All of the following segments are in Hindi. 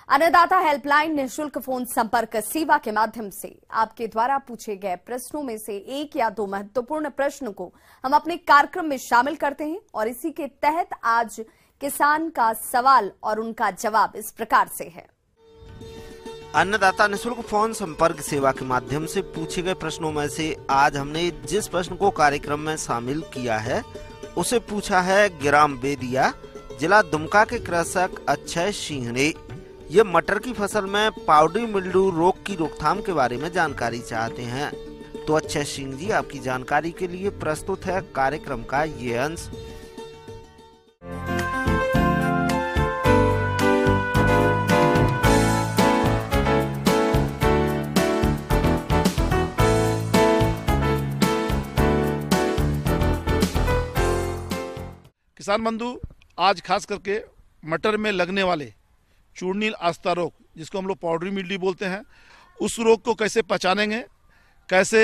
अन्नदाता हेल्पलाइन निःशुल्क फोन संपर्क सेवा के माध्यम से आपके द्वारा पूछे गए प्रश्नों में से एक या दो महत्वपूर्ण प्रश्न को हम अपने कार्यक्रम में शामिल करते हैं और इसी के तहत आज किसान का सवाल और उनका जवाब इस प्रकार से है। अन्नदाता निःशुल्क फोन संपर्क सेवा के माध्यम से पूछे गए प्रश्नों में से आज हमने जिस प्रश्न को कार्यक्रम में शामिल किया है उसे पूछा है ग्राम बेदिया, जिला दुमका के कृषक अक्षय सिंह ने। ये मटर की फसल में पाउडरी मिल्ड्यू रोग की रोकथाम के बारे में जानकारी चाहते हैं। तो अक्षय सिंह जी, आपकी जानकारी के लिए प्रस्तुत है कार्यक्रम का ये अंश। किसान बंधु, आज खास करके मटर में लगने वाले चूर्णील आस्था रोग, जिसको हम लोग पाउडरी मिल्ड्यू बोलते हैं, उस रोग को कैसे पहचानेंगे, कैसे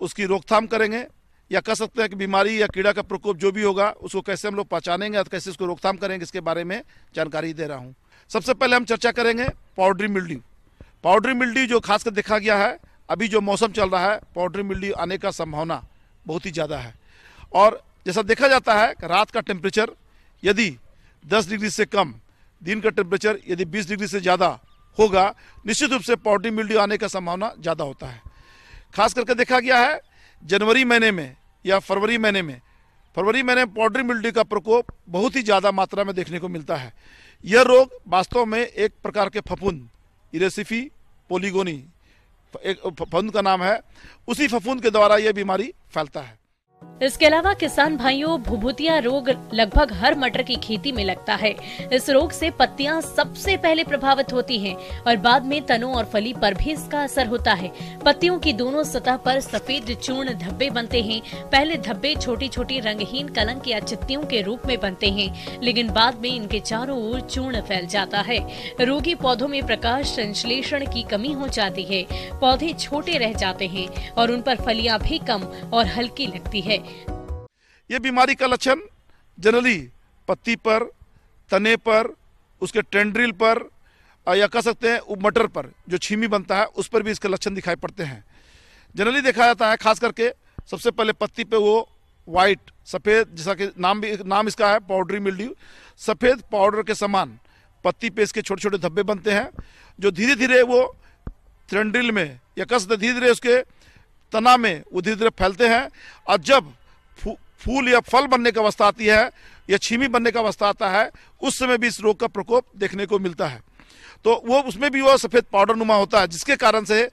उसकी रोकथाम करेंगे, या कह सकते हैं कि बीमारी या कीड़ा का प्रकोप जो भी होगा उसको कैसे हम लोग पहचानेंगे और कैसे उसको रोकथाम करेंगे, इसके बारे में जानकारी दे रहा हूँ। सबसे पहले हम चर्चा करेंगे पाउडरी मिल्ड्यू। पाउडरी मिल्ड्यू जो खासकर देखा गया है, अभी जो मौसम चल रहा है, पाउडरी मिल्ड्यू आने का संभावना बहुत ही ज़्यादा है। और जैसा देखा जाता है कि रात का टेम्परेचर यदि 10 डिग्री से कम, दिन का टेम्परेचर यदि 20 डिग्री से ज़्यादा होगा, निश्चित रूप से पाउडरी मिल्ड्यू आने का संभावना ज़्यादा होता है। खास करके देखा गया है जनवरी महीने में या फरवरी महीने में पाउडरी मिल्ड्यू का प्रकोप बहुत ही ज़्यादा मात्रा में देखने को मिलता है। यह रोग वास्तव में एक प्रकार के फफूंद, इरेसिफी पोलिगोनी एक फफूंद का नाम है, उसी फफूंद के द्वारा यह बीमारी फैलता है। इसके अलावा किसान भाइयों, भुभुतिया रोग लगभग हर मटर की खेती में लगता है। इस रोग से पत्तियां सबसे पहले प्रभावित होती हैं और बाद में तनों और फली पर भी इसका असर होता है। पत्तियों की दोनों सतह पर सफेद चूर्ण धब्बे बनते हैं। पहले धब्बे छोटी छोटी रंगहीन कलंक या चित्तियों के रूप में बनते हैं, लेकिन बाद में इनके चारों ओर चूर्ण फैल जाता है। रोगी पौधों में प्रकाश संश्लेषण की कमी हो जाती है, पौधे छोटे रह जाते हैं और उन पर फलियां भी कम और हल्की लगती है। ये बीमारी का लक्षण जनरली पत्ती पर, तने पर, उसके टेंड्रिल पर, या कह सकते हैं मटर पर जो छीमी बनता है उस पर भी इसके लक्षण दिखाई पड़ते हैं। जनरली देखा जाता है खास करके सबसे पहले पत्ती पे वो वाइट सफ़ेद, जैसा कि नाम इसका है पाउडरी मिल्ड्यू, सफ़ेद पाउडर के समान पत्ती पे इसके छोटे छोटे धब्बे बनते हैं, जो धीरे धीरे वो टेंड्रिल में या कह सकते धीरे धीरे उसके तना में वो धीरे धीरे फैलते हैं। और जब फूल या फल बनने की अवस्था आती है या छीमी बनने का अवस्था आता है, उस समय भी इस रोग का प्रकोप देखने को मिलता है। तो वो उसमें भी वो सफ़ेद पाउडर नुमा होता है, जिसके कारण से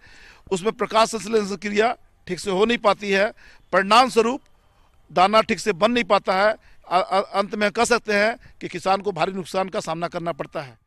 उसमें प्रकाश संश्लेषण क्रिया ठीक से हो नहीं पाती है। परिणाम स्वरूप दाना ठीक से बन नहीं पाता है। अंत में कह सकते हैं कि किसान को भारी नुकसान का सामना करना पड़ता है।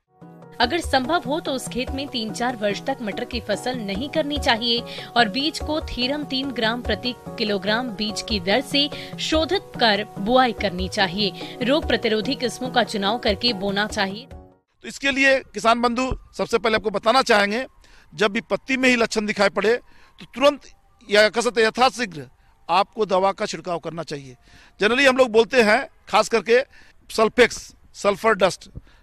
अगर संभव हो तो उस खेत में 3-4 वर्ष तक मटर की फसल नहीं करनी चाहिए और बीज को थीरम 3 ग्राम प्रति किलोग्राम बीज की दर से शोधित कर बुआई करनी चाहिए। रोग प्रतिरोधी किस्मों का चुनाव करके बोना चाहिए। तो इसके लिए किसान बंधु सबसे पहले आपको बताना चाहेंगे, जब भी पत्ती में ही लक्षण दिखाई पड़े तो तुरंत या कह सकते यथाशीघ्र आपको दवा का छिड़काव करना चाहिए। जनरली हम लोग बोलते हैं खास करके सल्फेक्स,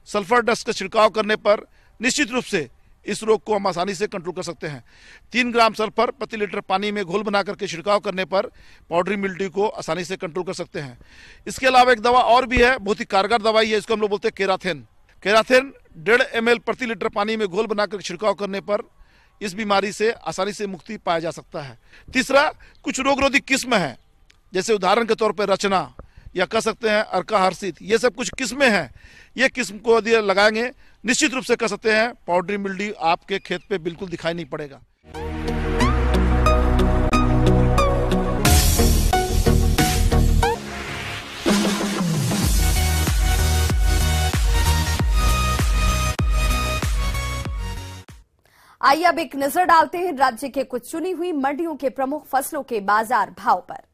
सल्फर डस्ट का छिड़काव करने पर निश्चित रूप से इस रोग को हम आसानी से कंट्रोल कर सकते हैं। 3 ग्राम सल्फर प्रति लीटर पानी में घोल बना करके छिड़काव करने पर पाउडरी मिल्ड्यू को आसानी से कंट्रोल कर सकते हैं। इसके अलावा एक दवा और भी है, बहुत ही कारगर दवाई है, इसको हम लोग बोलते हैं केराथेन। 1.5 ml प्रति लीटर पानी में घोल बनाकर छिड़काव करने पर इस बीमारी से आसानी से मुक्ति पाया जा सकता है। तीसरा, कुछ रोग रोधी किस्म है, जैसे उदाहरण के तौर पर रचना या कह सकते हैं अर्का हर्षित, ये सब कुछ किस्में हैं। ये किस्म को यदि लगाएंगे निश्चित रूप से कह सकते हैं पाउडरी मिल्ड्यू आपके खेत पे बिल्कुल दिखाई नहीं पड़ेगा। आइए अब एक नजर डालते हैं राज्य के कुछ चुनी हुई मंडियों के प्रमुख फसलों के बाजार भाव पर।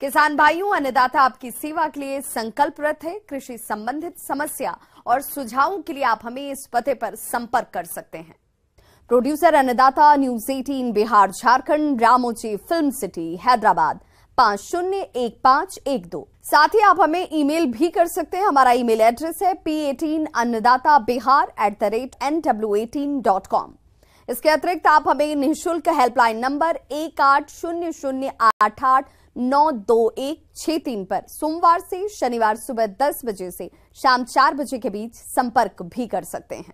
किसान भाइयों, अन्नदाता आपकी सेवा के लिए संकल्परत है। कृषि संबंधित समस्या और सुझावों के लिए आप हमें इस पते पर संपर्क कर सकते हैं। प्रोड्यूसर अन्नदाता, news 18 Bihar Jharkhand, Ramoji film city Hyderabad 501512। साथ ही आप हमें ईमेल भी कर सकते हैं। हमारा ईमेल एड्रेस है p18annadatabihar@nw18.com। इसके अतिरिक्त आप हमें निःशुल्क हेल्पलाइन नंबर 180088922163 पर सोमवार से शनिवार सुबह 10 बजे से शाम 4 बजे के बीच संपर्क भी कर सकते हैं।